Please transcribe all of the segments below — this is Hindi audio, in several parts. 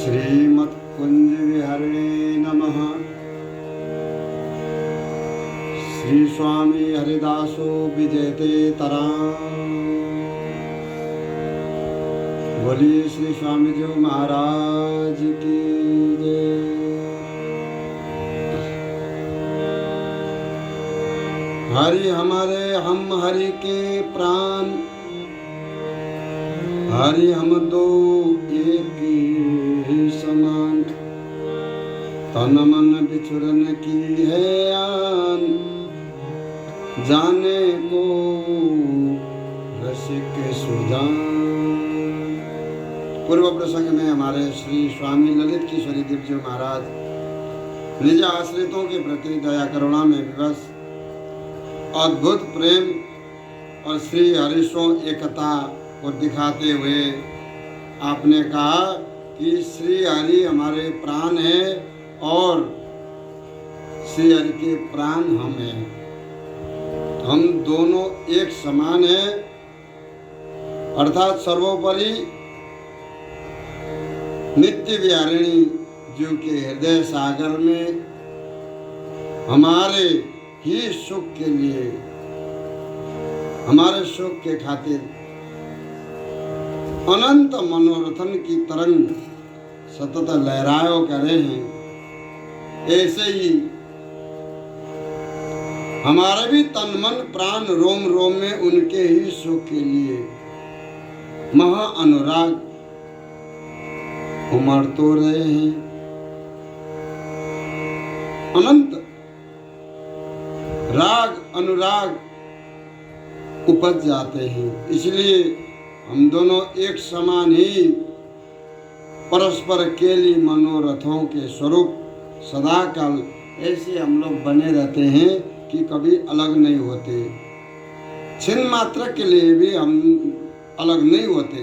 श्रीमत्कुंज विहरणे नमः। श्री स्वामी हरिदासो विजयते तराम। बोलिए श्री स्वामी जी महाराज की जय। हरि हमारे हम हरि के प्राण, हरि हम दो एक ही समान। तन मन बिछुरन की है आन, जाने को रसिक सुजान। पूर्व प्रसंग में हमारे श्री स्वामी ललित किशोरी देव जी महाराज निज आश्रितों के प्रति दया करुणा में विवश अद्भुत प्रेम और श्री हरिशो एकता को दिखाते हुए आपने कहा कि श्री हरि हमारे प्राण है और श्री हरि के प्राण हम हैं। हम दोनों एक समान हैं, अर्थात सर्वोपरि नित्य विहारिणी जीव के हृदय सागर में हमारे ही सुख के लिए, हमारे सुख के खातिर अनंत मनोरथन की तरंग सतत लहरायो करे हैं। ऐसे ही हमारे भी तन मन प्राण रोम रोम में उनके ही सुख के लिए महा अनुराग उमड़ तो रहे हैं। अनंत राग अनुराग उपज जाते हैं। इसलिए हम दोनों एक समान ही परस्पर केली मनोरथों के स्वरूप सदा काल ऐसे हम लोग बने रहते हैं कि कभी अलग नहीं होते। छिन्न मात्र के लिए भी हम अलग नहीं होते।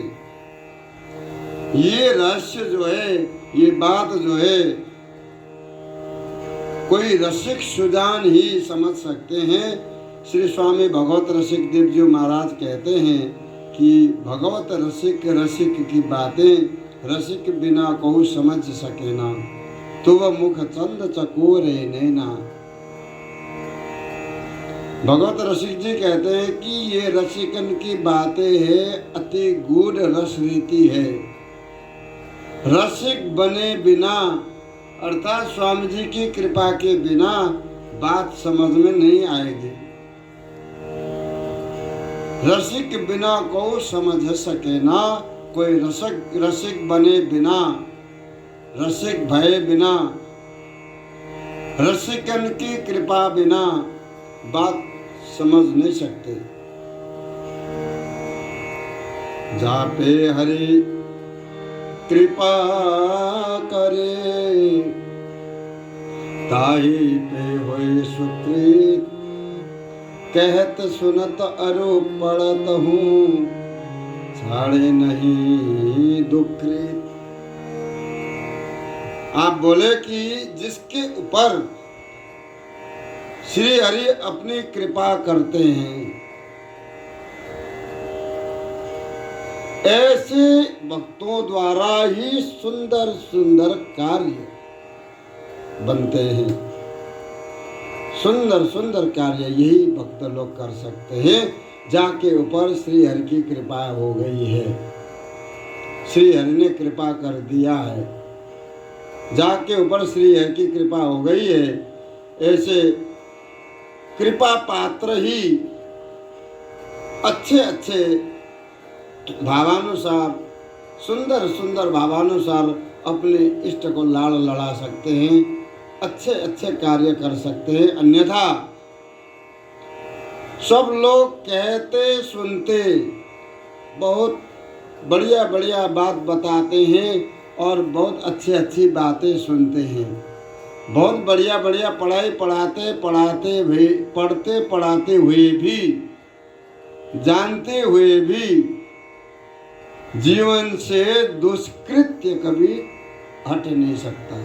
ये रहस्य जो है, ये बात जो है, कोई रसिक सुजान ही समझ सकते हैं। श्री स्वामी भगवत रसिक देव जी महाराज कहते हैं कि भगवत रसिक रसिक की बातें रसिक बिना को समझ सके ना, तो वह मुख चंद चकोर नैना। भगवत रसिक जी कहते हैं कि ये रसिकन की बातें है, अति गूढ़ रस रीति है। रसिक बने बिना, अर्थात स्वामी जी की कृपा के बिना बात समझ में नहीं आएगी। रसिक बिना को समझ सके ना, कोई रसिक बने बिना, रसिक भय बिना, रसिकन की कृपा बिना बात समझ नहीं सकते। जापे हरि कृपा करे, ताही पे होए सुकृत। कहत सुनत अरु पड़त हूँ, छाड़े नहीं दुकृत। आप बोले कि जिसके ऊपर श्री हरि अपनी कृपा करते हैं, ऐसे भक्तों द्वारा ही सुंदर सुंदर कार्य बनते हैं। सुंदर सुंदर कार्य यही भक्त लोग कर सकते हैं जाके ऊपर श्री हरि की कृपा हो गई है। श्री हरि ने कृपा कर दिया है, जाके ऊपर श्री हरि की कृपा हो गई है। ऐसे कृपा पात्र ही अच्छे अच्छे भावानुसार, सुंदर सुंदर भावानुसार अपने इष्ट को लाड़ लड़ा सकते हैं, अच्छे अच्छे कार्य कर सकते हैं। अन्यथा सब लोग कहते सुनते बहुत बढ़िया बढ़िया बात बताते हैं और बहुत अच्छी अच्छी बातें सुनते हैं। बहुत बढ़िया बढ़िया पढ़ाई पढ़ते पढ़ाते हुए भी, जानते हुए भी जीवन से दुष्कृत्य कभी हट नहीं सकता।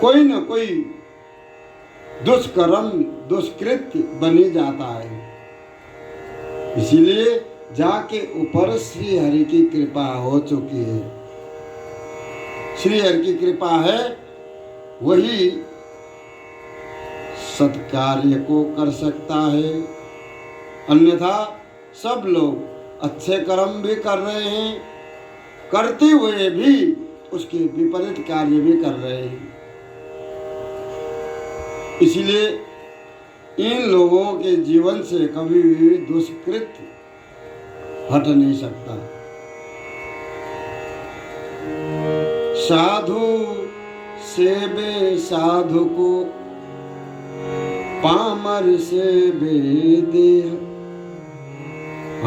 कोई न कोई दुष्कर्म दुष्कृत्य बनी जाता है। इसीलिए जाके ऊपर श्री हरि की कृपा हो चुकी है। श्री हरि की कृपा है वही सत्कार्य को कर सकता है, अन्यथा सब लोग अच्छे कर्म भी कर रहे हैं, करते हुए भी उसके विपरीत कार्य भी कर रहे हैं। इसलिए इन लोगों के जीवन से कभी भी दुष्कृत हट नहीं सकता। साधु सेवे साधु को, पामर सेवे देह,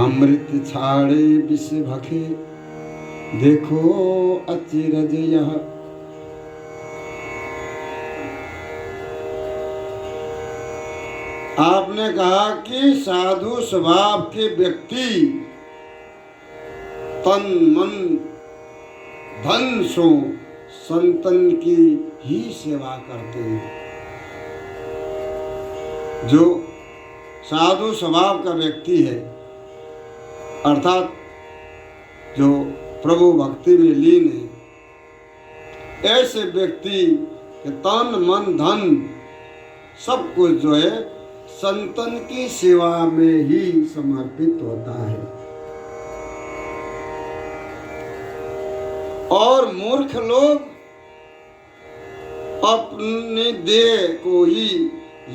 अमृत छाड़े विष भखे, देखो अचिरज यह। आपने कहा कि साधु स्वभाव के व्यक्ति तन मन धन सो संतन की ही सेवा करते हैं। जो साधु स्वभाव का व्यक्ति है, अर्थात जो प्रभु भक्ति में लीन है, ऐसे व्यक्ति के तन मन धन सब कुछ जो है संतन की सेवा में ही समर्पित होता है। और मूर्ख लोग अपने देह को ही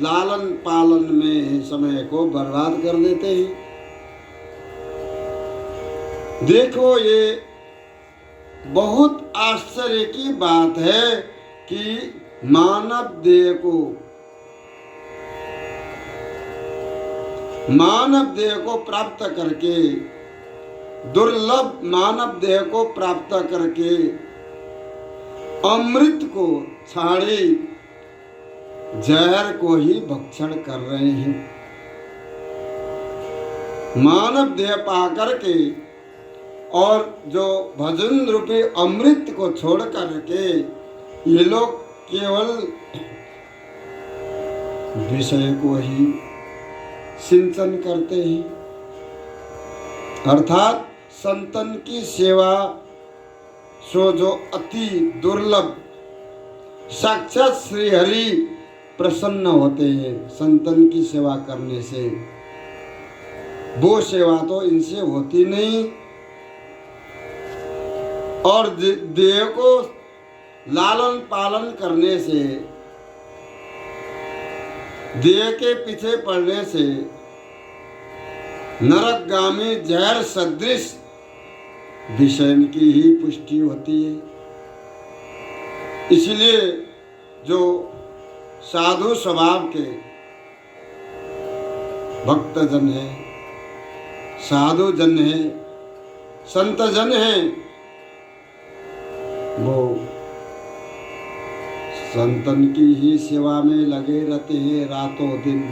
लालन पालन में समय को बर्बाद कर देते हैं। देखो, ये बहुत आश्चर्य की बात है कि मानव देह को प्राप्त करके, दुर्लभ मानव देह को प्राप्त करके अमृत को छाड़े जहर को ही भक्षण कर रहे हैं। मानव देह पा करके और जो भजन रूपी अमृत को छोड़ करके ये लोग केवल विषय को ही सिंचन करते हैं, अर्थात संतन की सेवा सो जो अति दुर्लभ, साक्षात श्री हरि प्रसन्न होते हैं संतन की सेवा करने से। वो सेवा तो इनसे होती नहीं, और देह को लालन पालन करने से, देह के पीछे पड़ने से नरकगामी जहर सदृश विषय की ही पुष्टि होती है। इसलिए जो साधु स्वभाव के भक्तजन है, साधु जन है, संत जन है, वो संतन की ही सेवा में लगे रहते हैं रातों दिन।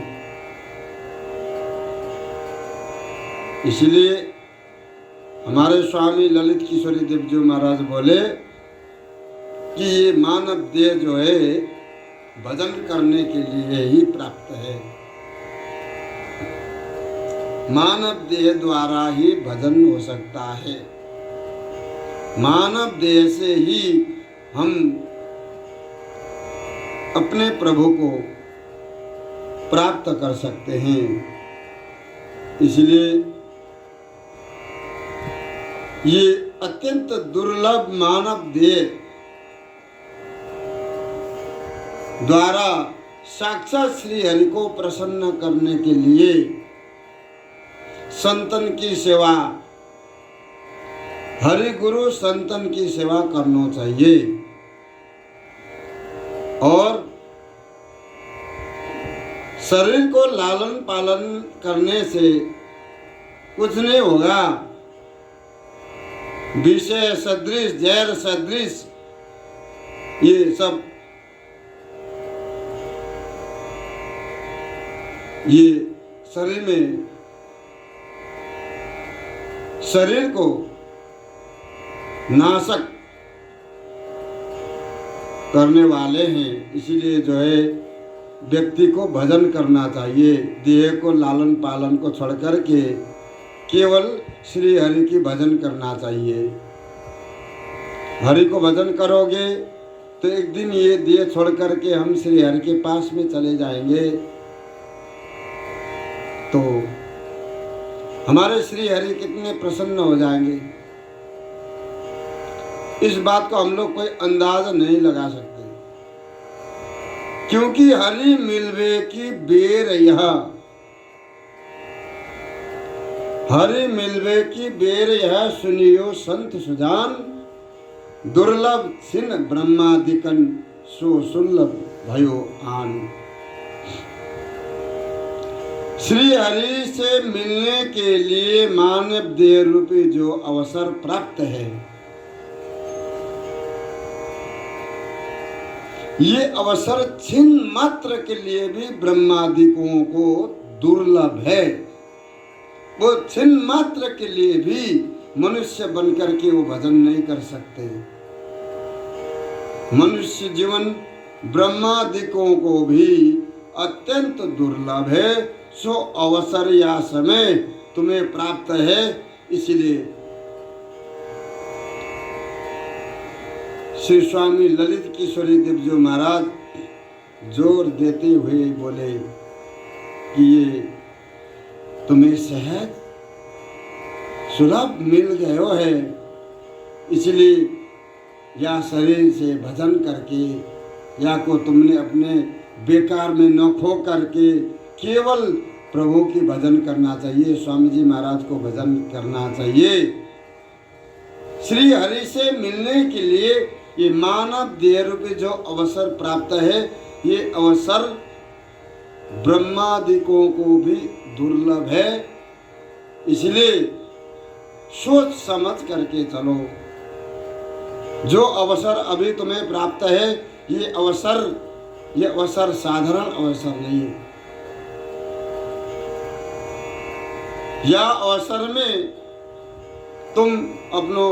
इसलिए हमारे स्वामी ललित किशोरी देव जी महाराज बोले कि ये मानव देह जो है भजन करने के लिए ही प्राप्त है। मानव देह द्वारा ही भजन हो सकता है। मानव देह से ही हम अपने प्रभु को प्राप्त कर सकते हैं। इसलिए ये अत्यंत दुर्लभ मानव देह द्वारा साक्षात श्री हरि को प्रसन्न करने के लिए संतन की सेवा, हरि गुरु संतन की सेवा करना चाहिए। और शरीर को लालन पालन करने से कुछ नहीं होगा। विषय सदृश, जहर सदृश ये सब, ये शरीर में, शरीर को नाशक करने वाले हैं। इसीलिए जो है व्यक्ति को भजन करना चाहिए। देह को लालन पालन को छोड़ करके केवल श्री हरि की भजन करना चाहिए। हरि को भजन करोगे तो एक दिन ये देह छोड़ करके हम श्री हरि के पास में चले जाएंगे, तो हमारे श्री हरि कितने प्रसन्न हो जाएंगे, इस बात को हम लोग कोई अंदाजा नहीं लगा सकते। क्योंकि हरि मिलवे की बेर यह, हरि मिलवे की बेर यह, सुनियो संत सुजान, दुर्लभ छिन ब्रह्मादिकन, सो सुलभ भयो आन। श्री हरि से मिलने के लिए मानव देह रूपी जो अवसर प्राप्त है, ये अवसर छिन मात्र के लिए भी ब्रह्मादिकों को दुर्लभ है। वो छिन मात्र के लिए भी मनुष्य बनकर के वो भजन नहीं कर सकते। मनुष्य जीवन ब्रह्मादिकों को भी अत्यंत दुर्लभ है। सो अवसर या समय तुम्हें प्राप्त है, इसलिए श्री स्वामी ललित किशोरी देवजी महाराज जोर देते हुए बोले कि ये तुम्हें सहज सुलभ मिल गयो है, इसलिए या शरीर से भजन करके या को तुमने अपने बेकार में न खो करके केवल प्रभु की भजन करना चाहिए। स्वामी जी महाराज को भजन करना चाहिए। श्री हरि से मिलने के लिए ये मानव देह रूपी जो अवसर प्राप्त है, ये अवसर ब्रह्मादिकों को भी दुर्लभ है, इसलिए सोच समझ करके चलो। जो अवसर अभी तुम्हें प्राप्त है, ये अवसर साधारण अवसर नहीं है। या अवसर में तुम अपनो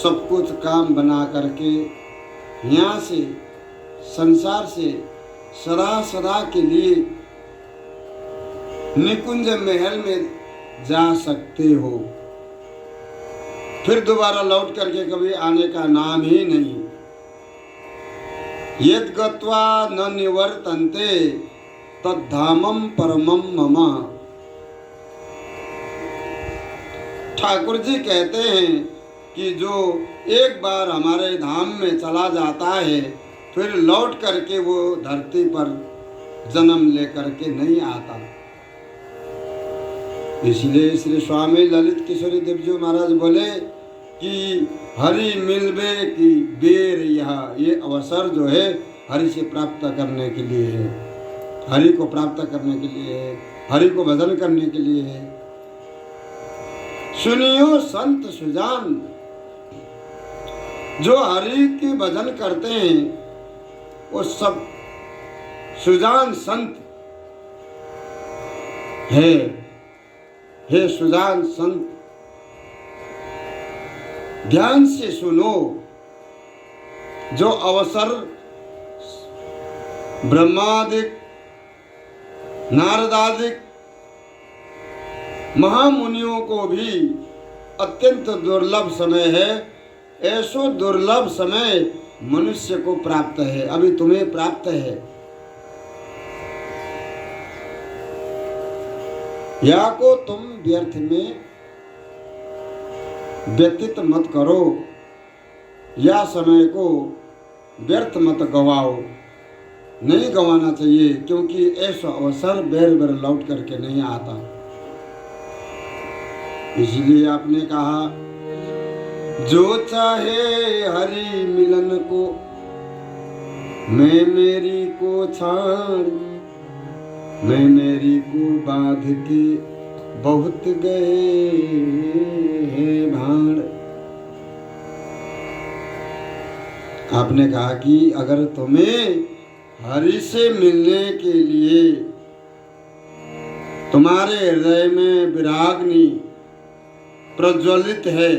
सब कुछ काम बना करके यहाँ से संसार से सदा के लिए निकुंज महल में जा सकते हो, फिर दोबारा लौट करके कभी आने का नाम ही नहीं। यद गत्वा न निवर्तन्ते तद्धामम परमम मम। ठाकुर जी कहते हैं कि जो एक बार हमारे धाम में चला जाता है, फिर लौट करके वो धरती पर जन्म लेकर के नहीं आता। इसलिए श्री स्वामी ललित किशोरी देवजी महाराज बोले कि हरि मिलवे की बेर यह, ये अवसर जो है हरि से प्राप्त करने के लिए है, हरि को प्राप्त करने के लिए है, हरि को भजन करने के लिए है। सुनियो संत सुजान, जो हरि की भजन करते हैं वो सब सुजान संत है। हे सुजान संत, ध्यान से सुनो। जो अवसर ब्रह्मादिक नारदादिक महामुनियों को भी अत्यंत दुर्लभ समय है, ऐसो दुर्लभ समय मनुष्य को प्राप्त है, अभी तुम्हें प्राप्त है। या को तुम व्यर्थ में व्यतीत मत करो, या समय को व्यर्थ मत गवाओ, नहीं गंवाना चाहिए, क्योंकि ऐसा अवसर बेर बेर लौट करके नहीं आता। इसलिए आपने कहा, जो चाहे हरि मिलन को, मैं मेरी को छाड़, मैं मेरी को बांध के बहुत गए हैं भाड़। आपने कहा कि अगर तुम्हें हरि से मिलने के लिए तुम्हारे हृदय में विराग्नि प्रज्वलित है,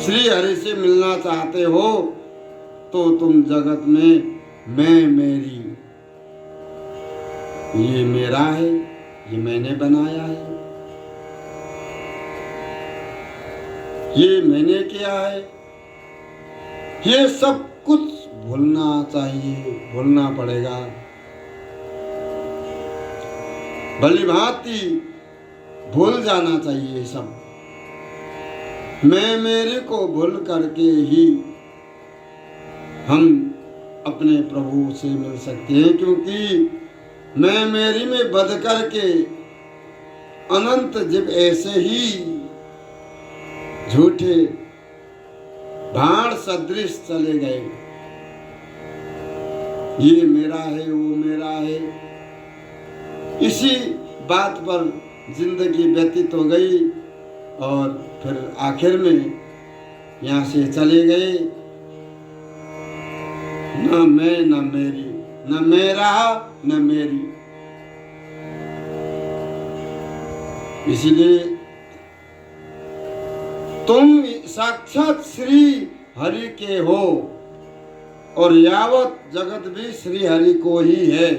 श्री हरि से मिलना चाहते हो, तो तुम जगत में मैं मेरी, ये मेरा है, ये मैंने बनाया है, ये मैंने किया है, ये सब कुछ भूलना चाहिए, भूलना पड़ेगा। भली भांति भूल जाना चाहिए सब। मैं मेरे को भूल करके ही हम अपने प्रभु से मिल सकते हैं, क्योंकि मैं मेरी में बध करके अनंत जीव ऐसे ही झूठे भाड़ सदृश चले गए। ये मेरा है, वो मेरा है, इसी बात पर जिंदगी व्यतीत हो गई और फिर आखिर में यहाँ से चले गए। न मैं न मेरी, न मेरा न मेरी। इसलिए तुम साक्षात श्री हरि के हो और यावत जगत भी श्री हरि को ही है।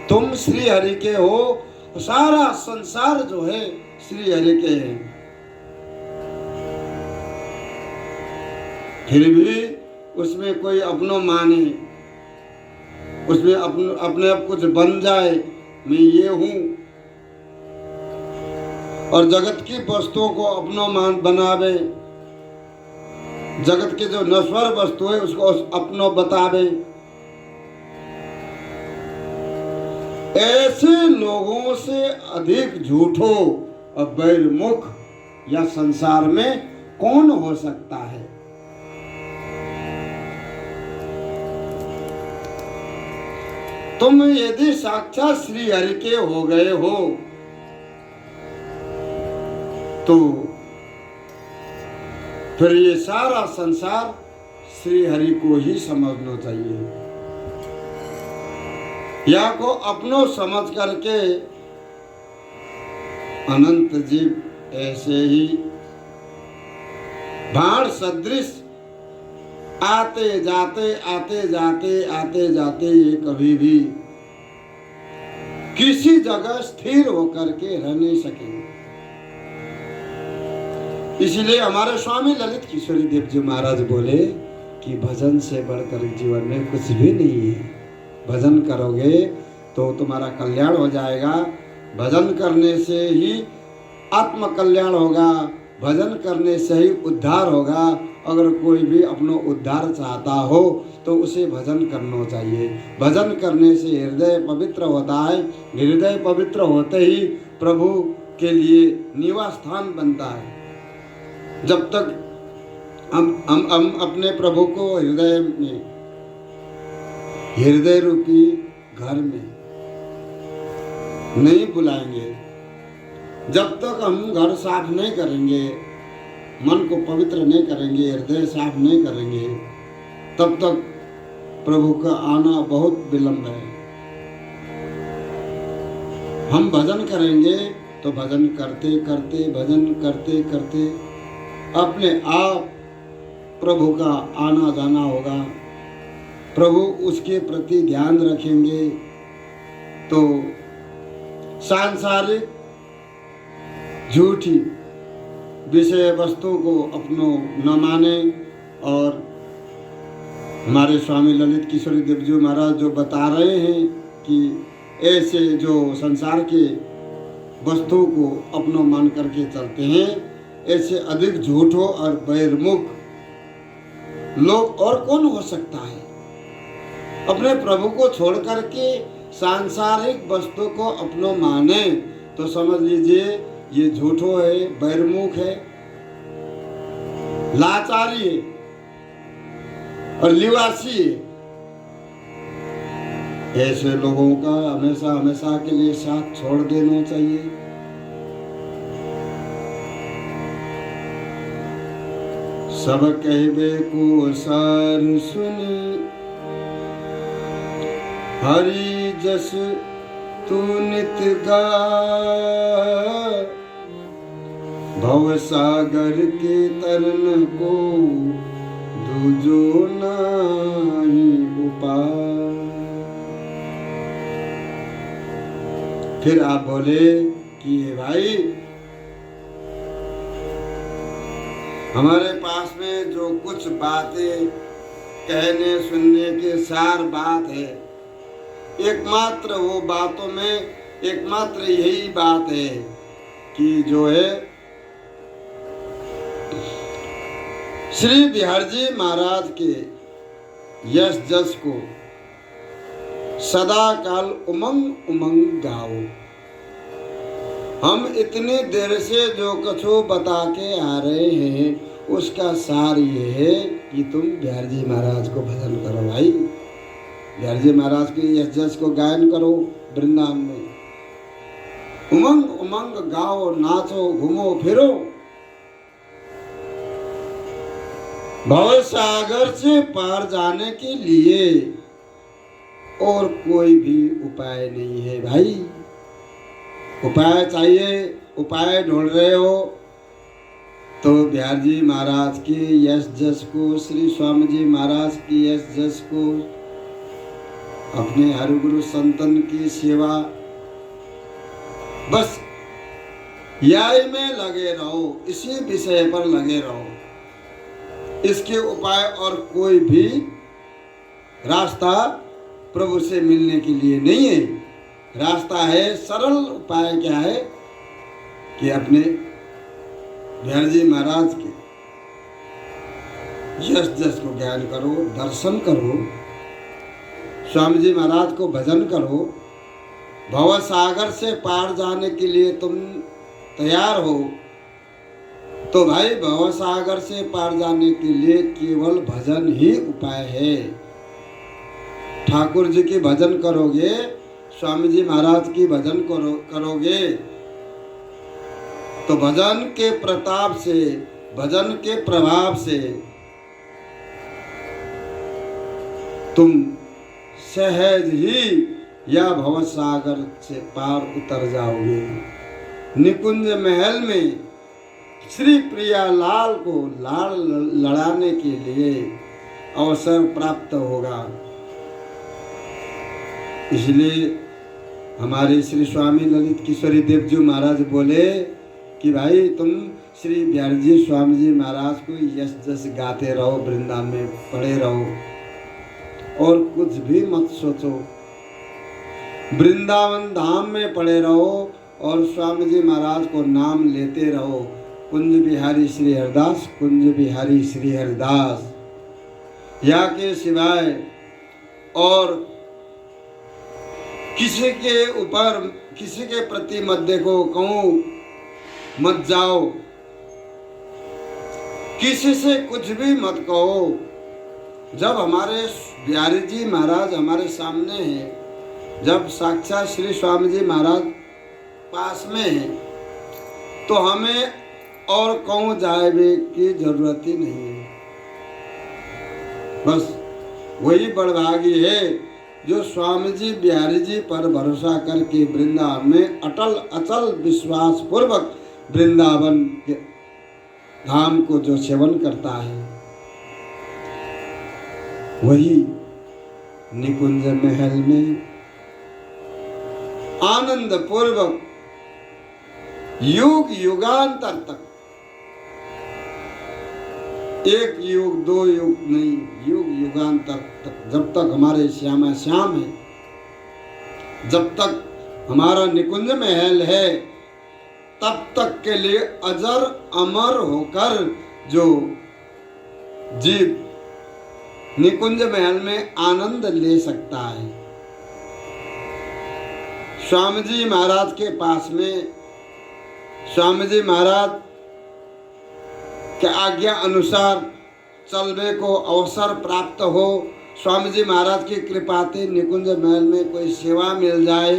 तुम श्री हरि के हो, सारा संसार जो है श्री हरि के है। फिर भी उसमें कोई अपनो माने, उसमें अपने आप कुछ बन जाए, मैं ये हूं, और जगत की वस्तुओं को अपनो मान बनावे, जगत के जो नश्वर वस्तु है उसको अपनो बतावे। ऐसे लोगों से अधिक झूठो और बैरमुख या संसार में कौन हो सकता है। तुम यदि साक्षात श्री हरि के हो गए हो तो फिर ये सारा संसार श्री हरि को ही समझना चाहिए। या को अपनो समझ करके अनंत जीव ऐसे ही भाड़ सदृश आते जाते आते जाते आते जाते ये कभी भी किसी जगह स्थिर होकर के रह नहीं सकेंगे। इसलिए हमारे स्वामी ललित किशोरी देव जी महाराज बोले कि भजन से बढ़कर जीवन में कुछ भी नहीं है। भजन करोगे तो तुम्हारा कल्याण हो जाएगा। भजन करने से ही आत्म कल्याण होगा, भजन करने से ही उद्धार होगा। अगर कोई भी अपना उद्धार चाहता हो तो उसे भजन करना चाहिए। भजन करने से हृदय पवित्र होता है। हृदय पवित्र होते ही प्रभु के लिए निवास स्थान बनता है। जब तक हम अपने प्रभु को हृदय में, हृदय रूपी घर में नहीं बुलाएंगे, जब तक हम घर साफ नहीं करेंगे, मन को पवित्र नहीं करेंगे, हृदय साफ नहीं करेंगे, तब तक प्रभु का आना बहुत विलंब है। हम भजन करेंगे तो भजन करते करते, भजन करते करते अपने आप प्रभु का आना जाना होगा। प्रभु उसके प्रति ध्यान रखेंगे तो सांसारिक झूठी विषय वस्तु को अपनो न माने। और हमारे स्वामी ललित किशोरी देव जी महाराज जो बता रहे हैं कि ऐसे जो संसार के वस्तु को अपनो मान करके चलते हैं, ऐसे अधिक झूठो और बैरमुख लोग और कौन हो सकता है। अपने प्रभु को छोड़ करके सांसारिक वस्तु को अपनो माने तो समझ लीजिए ये झूठो है, बैरमुख है, लाचारी है और लिवासी है। ऐसे लोगों का हमेशा हमेशा के लिए साथ छोड़ देना चाहिए। सब कहबे को सार सुनी, हरि जस तू नित गा, भव सागर के तरन को दूजो नाही उपाय। फिर आप बोले कि भाई हमारे पास में जो कुछ बातें कहने सुनने के सार बात है, एकमात्र वो बातों में एकमात्र यही बात है कि जो है श्री बिहार जी महाराज के यश जस को सदा काल उमंग उमंग गाओ। हम इतनी देर से जो कछु बता के आ रहे हैं उसका सार ये है कि तुम बिहार जी महाराज को भजन करो भाई, बिहार जी महाराज के यश जस को गायन करो वृंदावन में, उमंग उमंग गाओ, नाचो, घूमो फिरो। भव सागर से पार जाने के लिए और कोई भी उपाय नहीं है भाई। उपाय चाहिए, उपाय ढूंढ रहे हो तो बिहार जी महाराज के यश जस को, श्री स्वामी जी महाराज की यश जस को, अपने हरिगुरु संतन की सेवा, बस यही में लगे रहो, इसी विषय पर लगे रहो। इसके उपाय और कोई भी रास्ता प्रभु से मिलने के लिए नहीं है। रास्ता है सरल, उपाय क्या है कि अपने बिहार जी महाराज के यश जस को ज्ञान करो, दर्शन करो, स्वामी जी महाराज को भजन करो। भव सागर से पार जाने के लिए तुम तैयार हो तो भाई भव सागर से पार जाने के लिए केवल भजन ही उपाय है। ठाकुर जी की भजन करोगे, स्वामी जी महाराज की भजन करोगे तो भजन के प्रताप से, भजन के प्रभाव से तुम सहज ही या भव सागर से पार उतर जाओगे। निकुंज महल में श्री प्रिया लाल को लाड़ लड़ाने के लिए अवसर प्राप्त होगा। इसलिए हमारे श्री स्वामी ललित किशोरी देव जी महाराज बोले कि भाई तुम श्री बिहार जी स्वामी जी महाराज को यश जस गाते रहो, वृंदावन में पड़े रहो और कुछ भी मत सोचो, वृंदावन धाम में पड़े रहो और स्वामी जी महाराज को नाम लेते रहो। कुंज बिहारी श्री हरिदास, कुंज बिहारी श्री हरिदास, या के सिवाय और किसी के ऊपर, किसी के प्रति मत देखो, कहूँ मत जाओ, किसी से कुछ भी मत कहो। जब हमारे बिहारी जी महाराज हमारे सामने हैं, जब साक्षात श्री स्वामी जी महाराज पास में हैं, तो हमें और कहूँ जाए की जरूरत ही नहीं है। बस वही बड़भागी है जो स्वामी जी बिहारी जी पर भरोसा करके वृंदावन में अटल अचल विश्वास पूर्वक वृंदावन के धाम को जो सेवन करता है, वही निकुंज महल में आनंद पूर्वक युग युगांतर तक, एक युग दो युग नहीं, युग युगांतर तक, जब तक हमारे श्यामा श्याम है, जब तक हमारा निकुंज महल है, तब तक के लिए अजर अमर होकर जो जीव निकुंज महल में आनंद ले सकता है। स्वामी जी महाराज के पास में स्वामी जी महाराज के आज्ञा अनुसार चलने को अवसर प्राप्त हो, स्वामी जी महाराज की कृपा से निकुंज महल में कोई सेवा मिल जाए,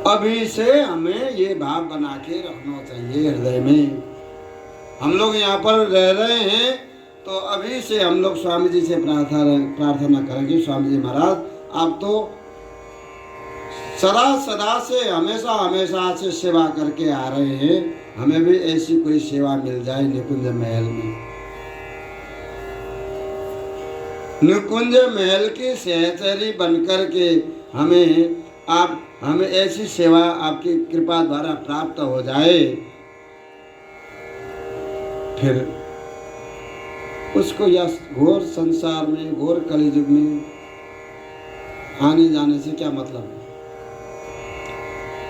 अभी से हमें ये भाव बना के रखना चाहिए हृदय में। हम लोग यहाँ पर रह रहे हैं तो अभी से हम लोग स्वामी जी से प्रार्थना करेंगे, स्वामी जी महाराज आप तो सदा से हमेशा हमेशा से सेवा करके आ रहे हैं, हमें भी ऐसी कोई सेवा मिल जाए निकुंज महल में। निकुंज महल की सहचरी बनकर के हमें ऐसी सेवा आपकी कृपा द्वारा प्राप्त हो जाए फिर उसको यह घोर संसार में, घोर कलियुग में आने जाने से क्या मतलब है।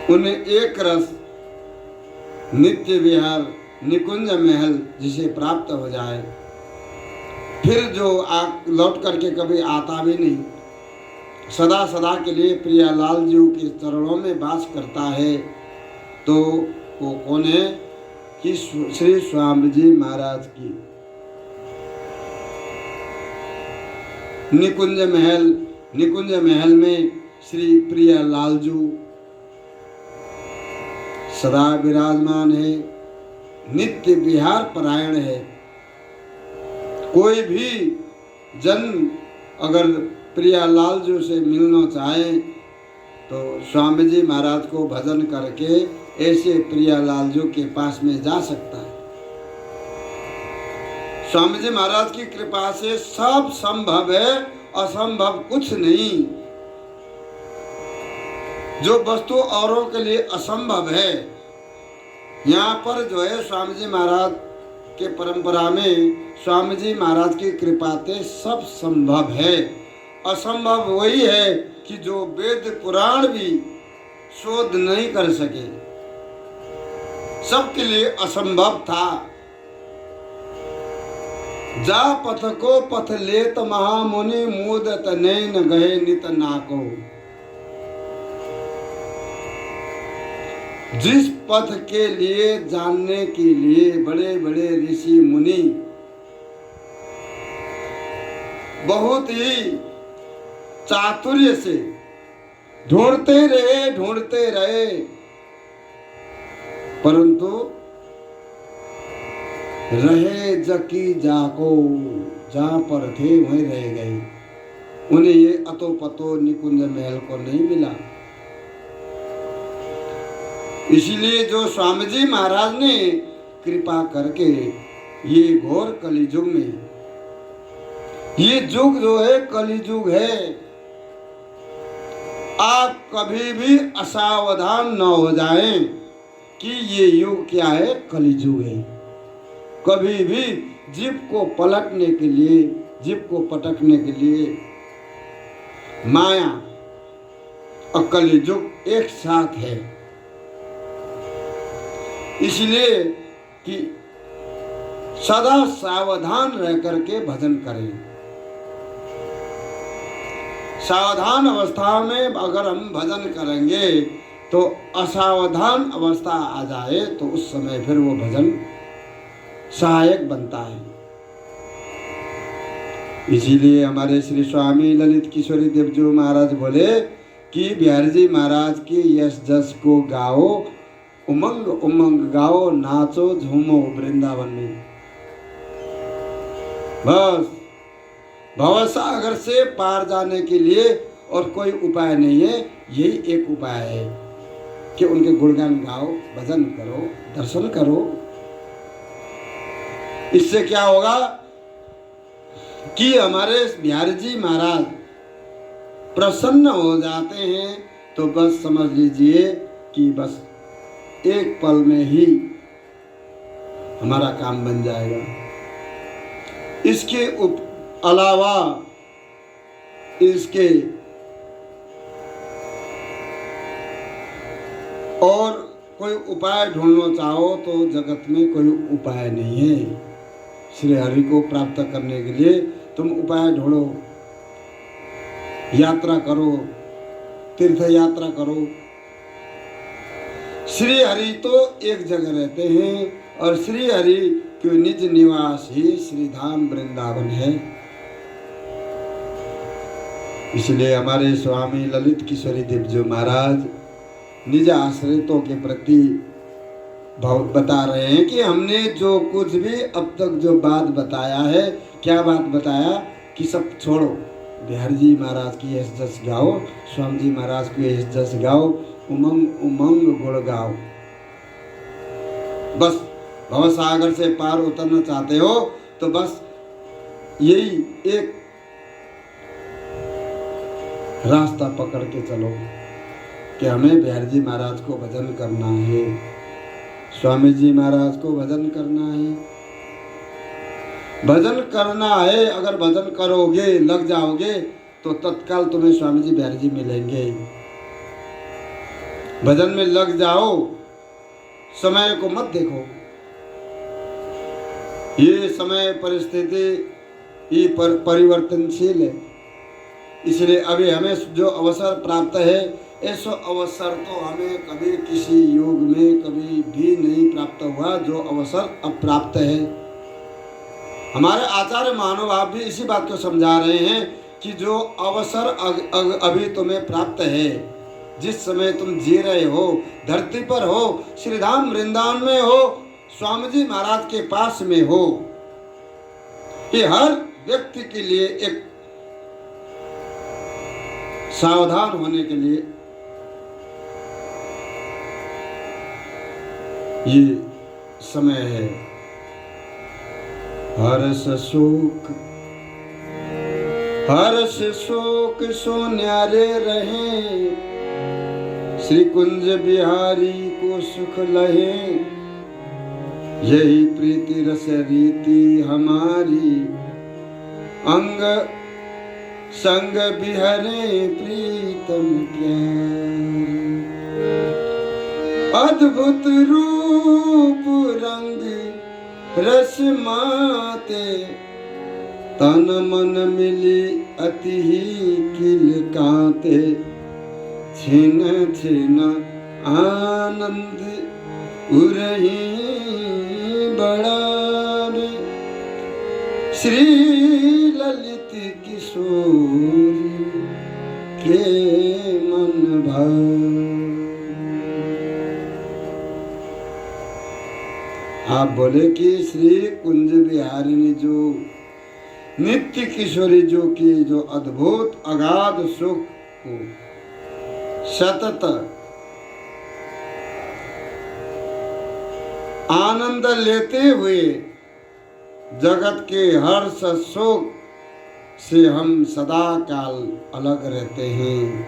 उन्हें एक रस नित्य विहार निकुंज महल जिसे प्राप्त हो जाए, फिर जो लौट करके कभी आता भी नहीं, सदा सदा के लिए प्रियालाल जी के चरणों में वास करता है, तो वो कौन है कि श्री स्वामी जी महाराज की निकुंज महल में श्री प्रियालाल जी सदा विराजमान है, नित्य विहार परायण है। कोई भी जन अगर प्रियालाल जी से मिलना चाहे तो स्वामी जी महाराज को भजन करके ऐसे प्रियालाल जी के पास में जा सकता है। स्वामी जी महाराज की कृपा से सब संभव है, असंभव कुछ नहीं। जो वस्तु औरों के लिए असंभव है, यहाँ पर जो है स्वामी जी महाराज के परंपरा में स्वामी जी महाराज की कृपा से सब संभव है। असंभव वही है कि जो वेद पुराण भी शोध नहीं कर सके, सबके लिए असंभव था। जा पथ को पथ लेत महामुनि मोदत नैन गए नित नाको। जिस पथ के लिए जानने के लिए बड़े बड़े ऋषि मुनि बहुत ही चातुर्य से ढूंढते रहे, परंतु रहे जकी जाको, जहां पर थे वहीं रह गए। उन्हें ये अतो पतो निकुंज महल को नहीं मिला। इसीलिए जो स्वामी जी महाराज ने कृपा करके ये घोर कलियुग में, ये युग जो है कलियुग है, आप कभी भी असावधान न हो जाएं कि ये युग क्या है, कलियुग है। कभी भी जीव को पलटने के लिए, जीव को पटकने के लिए माया और कलियुग एक साथ है। इसलिए कि सदा सावधान रह करके भजन करें। सावधान अवस्था में अगर हम भजन करेंगे तो असावधान अवस्था आ जाए तो उस समय फिर वो भजन सहायक बनता है। इसीलिए हमारे श्री स्वामी ललित किशोरी देव जी महाराज बोले कि बिहारी जी महाराज की यश जस को गाओ, उमंग उमंग गाओ, नाचो झूमो वृंदावन में। बस भवसागर से पार जाने के लिए और कोई उपाय नहीं है, यही एक उपाय है कि उनके गुणगान गाओ, भजन करो, दर्शन करो। इससे क्या होगा कि हमारे बिहारी जी महाराज प्रसन्न हो जाते हैं, तो बस समझ लीजिए कि बस एक पल में ही हमारा काम बन जाएगा। इसके अलावा इसके और कोई उपाय ढूंढना चाहो तो जगत में कोई उपाय नहीं है। श्री हरि को प्राप्त करने के लिए तुम उपाय ढूंढो, यात्रा करो, तीर्थ यात्रा करो। श्री हरि तो एक जगह रहते हैं और श्री हरि के निज निवास ही श्री धाम वृंदावन है। इसलिए हमारे स्वामी ललित किशोरी देव जी महाराज निज आश्रितों के प्रति बता रहे हैं कि हमने जो कुछ भी अब तक जो बात बताया है, क्या बात बताया कि सब छोड़ो, बिहारी जी महाराज की यश जस गाओ, स्वामी जी महाराज की यश जस गाओ, उमंग उमंग गुण गाओ। बस भवसागर से पार उतरना चाहते हो तो बस यही एक रास्ता पकड़ के चलो कि हमें बिहारी जी महाराज को भजन करना है, स्वामी जी महाराज को भजन करना है, भजन करना है, अगर भजन करोगे, लग जाओगे तो तत्काल तुम्हें स्वामी जी बिहारी जी मिलेंगे। भजन में लग जाओ, समय को मत देखो। ये समय परिस्थिति ये परिवर्तनशील है, इसलिए अभी हमें जो अवसर प्राप्त है, ऐसा अवसर तो हमें कभी किसी युग में कभी भी नहीं प्राप्त हुआ जो अवसर अब प्राप्त है। हमारे आचार्य महानुभाव भी इसी बात को समझा रहे हैं कि जो अवसर अभी तुम्हें प्राप्त है, जिस समय तुम जी रहे हो, धरती पर हो, श्रीधाम वृंदावन में हो, स्वामी जी महाराज के पास में हो, ये हर व्यक्ति के लिए एक सावधान होने के लिए ये समय है। हर्ष शोक सो न्यारे रहे, श्री कुंज बिहारी को सुख लहे, यही प्रीति रस रीति हमारी, अंग संग बिहरे प्रीतम प्यार। अद्भुत रूप रंग रस माते, तन मन मिली अति ही किल काते, छिन छिन आनंद उरही बढ़ावे, श्री ललित किशोरी के मन भाव। आप बोले कि श्री कुंज बिहारिणी जो नित्य किशोरी जो की जो अद्भुत अगाध सुख को सतत आनंद लेते हुए जगत के हर्ष शोक से हम सदा काल अलग रहते हैं।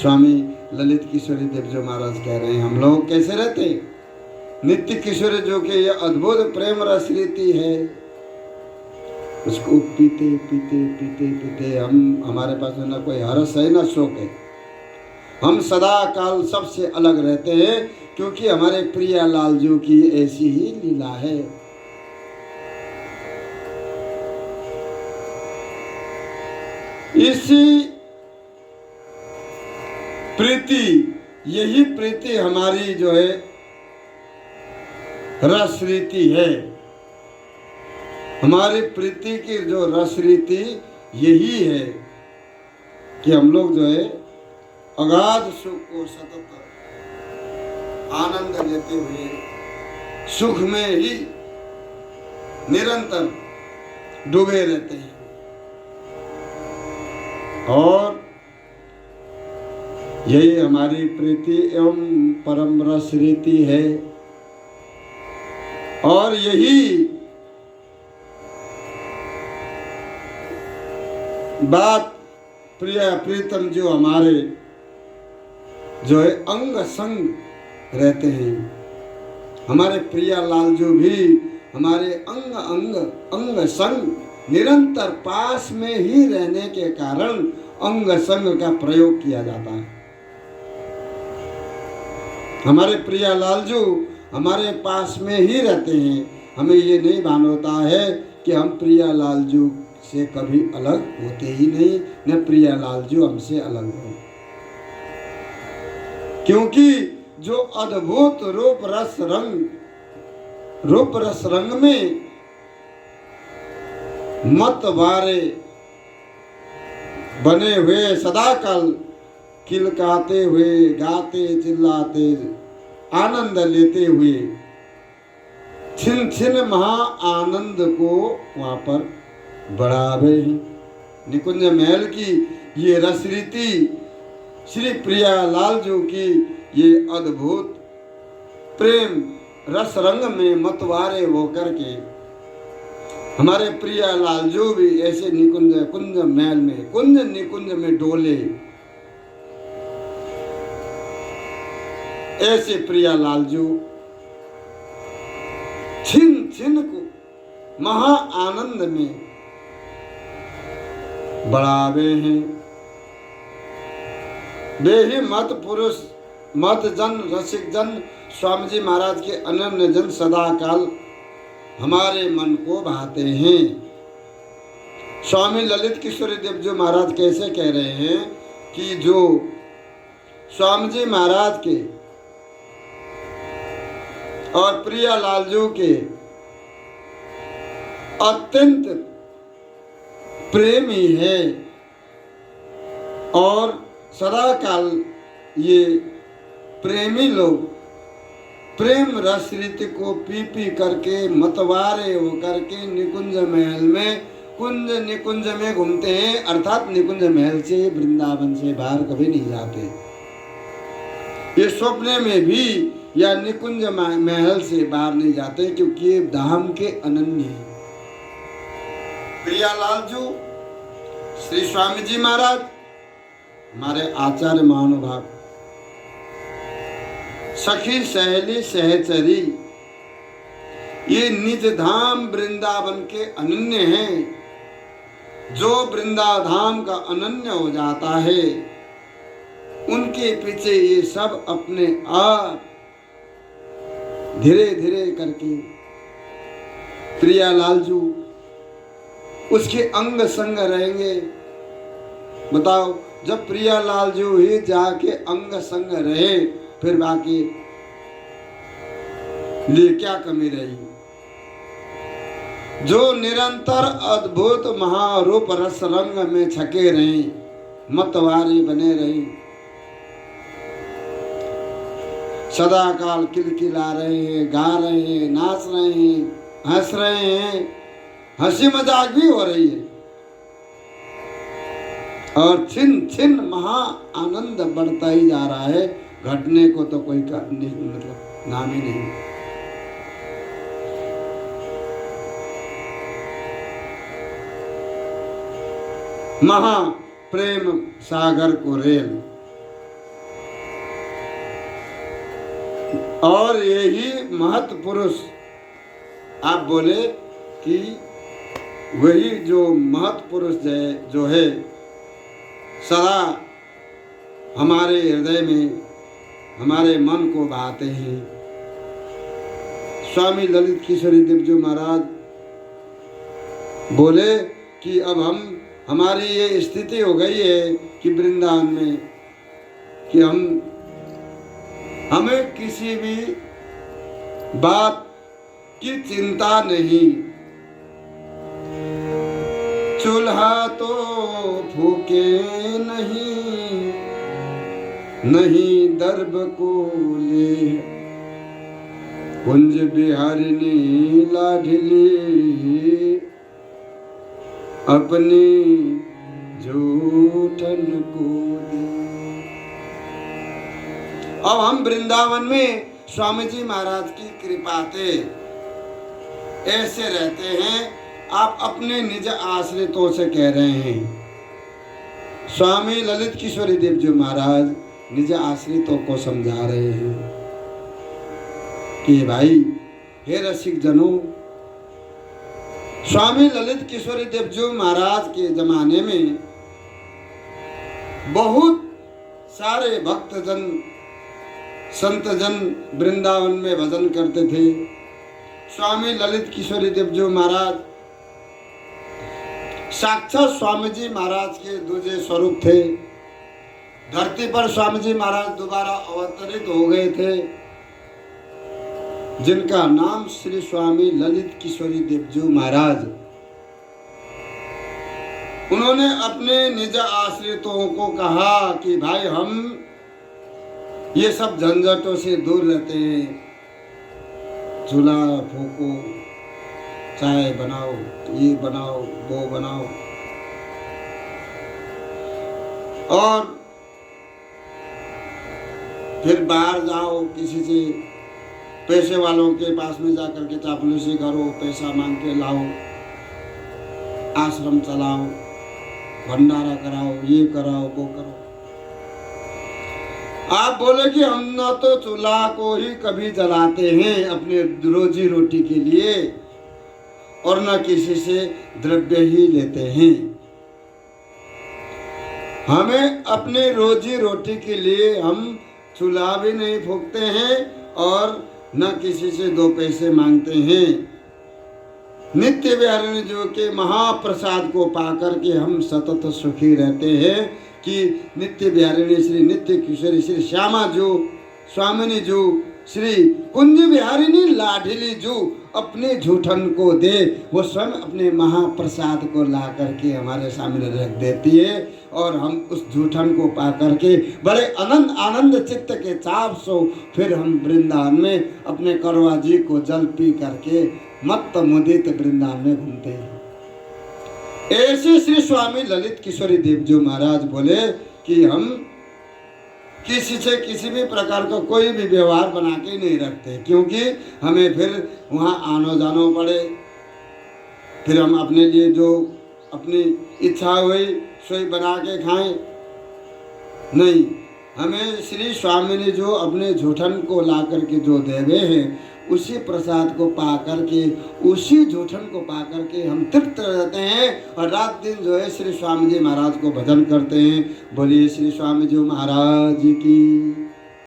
स्वामी ललित किशोरी देव जो महाराज कह रहे हैं, हम लोग कैसे रहते हैं? नित्य किशोरी जो कि ये अद्भुत प्रेम रस रीति है, उसको पीते पीते पीते पीते हमारे पास ना कोई हर्ष है ना शोक है। हम सदा काल सबसे अलग रहते हैं, क्योंकि हमारे प्रिय लाल जी की ऐसी ही लीला है। इसी प्रीति, यही प्रीति हमारी जो है रस रीति है। हमारी प्रीति की जो रस रीति यही है कि हम लोग जो है अगाध सुख को सतत आनंद लेते हुए सुख में ही निरंतर डूबे रहते हैं। और यही हमारी प्रीति एवं परम रस रीति है। और यही बात प्रिय प्रीतम जो हमारे जो है अंग संग रहते हैं, हमारे प्रिय लाल जो भी हमारे अंग संग निरंतर पास में ही रहने के कारण अंग संग का प्रयोग किया जाता है। हमारे प्रिय लाल जो हमारे पास में ही रहते हैं, हमें ये नहीं भान होता है कि हम प्रिय लाल जो से कभी अलग होते ही नहीं, न प्रिय लाल जो हमसे अलग हो। क्योंकि जो अद्भुत रूप रस रंग में मत वारे बने हुए सदा काल किलकाते हुए, गाते चिल्लाते, आनंद लेते हुए छिन छिन महा आनंद को वहां पर बढ़ावे। निकुंज महल की ये रस रीति, श्री प्रिया लाल जो की ये अद्भुत प्रेम रस रंग में मतवारे होकर के हमारे प्रिया लाल जो भी ऐसे कुंज महल में कुंज निकुंज में डोले, ऐसे प्रिया लाल जो छिन छिन को महा आनंद में बढ़ावे हैं। वे ही मत पुरुष, मत जन, रसिक जन, स्वामी जी महाराज के अनन्य जन सदा काल हमारे मन को भाते हैं। स्वामी ललित किशोरी देव जी महाराज कैसे कह रहे हैं कि जो स्वामी जी महाराज के और प्रियालाल जी के अत्यंत प्रेमी है और सदा काल ये प्रेमी लोग प्रेम रस रीति को पी पी करके मतवारे होकर के निकुंज महल में कुंज निकुंज में घूमते हैं, अर्थात निकुंज महल से वृंदावन से बाहर कभी नहीं जाते। ये सपने में भी या निकुंज महल से बाहर नहीं जाते, क्योंकि ये धाम के अनन्य हैं। प्रियालाल जी, श्री स्वामी जी महाराज, हमारे आचार्य महानुभाव, सखी सहेली सहचरी, ये निज धाम वृंदावन के अनन्य हैं। जो वृंदाधाम का अनन्य हो जाता है, उनके पीछे ये सब अपने आप धीरे धीरे करके प्रियालाल जी उसके अंग संग रहेंगे। बताओ, जब प्रियालाल जी ही जाके अंग संग रहे, फिर बाकी लिए क्या कमी रही। जो निरंतर अद्भुत महारूप रस रंग में छके रहे, मतवारी बने रहे, सदा काल किलकिला रहे हैं, गा रहे हैं, नाच रहे हैं, हंस रहे हैं, हंसी मजाक भी हो रही है और छिन छिन महा आनंद बढ़ता ही जा रहा है। घटने को तो कोई मतलब नाम ही नहीं। महा प्रेम सागर को रेल, और यही महत पुरुष, आप बोले कि वही जो महत पुरुष जो है सदा हमारे हृदय में, हमारे मन को भाते हैं। स्वामी ललित किशोरी देव जी महाराज बोले कि अब हमारी ये स्थिति हो गई है कि वृंदावन में कि हमें किसी भी बात की चिंता नहीं। चूल्हा तो फूके नहीं दर्ब को ले, कुंज बिहारिनी लाढली अपनी जूठन को दे। अब हम वृंदावन में स्वामी जी महाराज की कृपा से ऐसे रहते हैं। आप अपने निज आश्रितों से कह रहे हैं, स्वामी ललित किशोरी देव जी महाराज निज आश्रितों को समझा रहे हैं कि भाई, हे रसिक जनों, स्वामी ललित किशोरी देव जी महाराज के जमाने में बहुत सारे भक्तजन, संत जन वृंदावन में भजन करते थे। स्वामी ललित किशोरी देव जी महाराज साक्षात स्वामी जी महाराज के दूसरे स्वरूप थे। धरती पर स्वामी जी महाराज दोबारा अवतरित हो गए थे, जिनका नाम श्री स्वामी ललित किशोरी देव जी महाराज। उन्होंने अपने निज आश्रितों को कहा कि भाई, हम ये सब झंझटों से दूर रहते हैं। चूल्हा फूको, चाय बनाओ, ये बनाओ, वो बनाओ, और फिर बाहर जाओ, किसी से पैसे वालों के पास में जाकर के चापलूसी करो, पैसा मांग के लाओ, आश्रम चलाओ, भंडारा कराओ, ये कराओ, वो करो। आप बोले कि हम न तो चूल्हा को ही कभी जलाते हैं अपने रोजी रोटी के लिए, और न किसी से द्रव्य ही लेते हैं। हमें अपने रोजी रोटी के लिए हम चूल्हा भी नहीं फूकते हैं और न किसी से 2 पैसे मांगते हैं। नित्य बिहारिणी जी के महाप्रसाद को पाकर के हम सतत सुखी रहते हैं कि नित्य बिहारिणी श्री नित्य किशोरी श्री श्यामा जो स्वामिनी जो श्री कुंज बिहारिणी लाडली जो अपने झूठन को दे, वो स्वयं अपने महाप्रसाद को ला करके हमारे सामने रख देती है और हम उस झूठन को पा करके बड़े आनंद चित्त के चाप सो फिर हम वृंदावन में अपने करवा जी को जल पी करके मत्त मुदित वृंदावन में घूमते हैं। ऐसे श्री स्वामी ललित किशोरी देव जी महाराज बोले कि हम किसी से किसी भी प्रकार का कोई भी व्यवहार बना के नहीं रखते, क्योंकि हमें फिर वहाँ आनो जानो पड़े, फिर हम अपने लिए जो अपनी इच्छा हुई सोई बना के खाएं। नहीं, हमें श्री स्वामी ने जो अपने झूठन को ला करके जो देवे हैं उसी प्रसाद को पा करके, उसी झूठन को पा करके हम तृप्त रहते हैं और रात दिन जो है श्री स्वामी जी महाराज को भजन करते हैं। बोलिए श्री स्वामी जी महाराज की।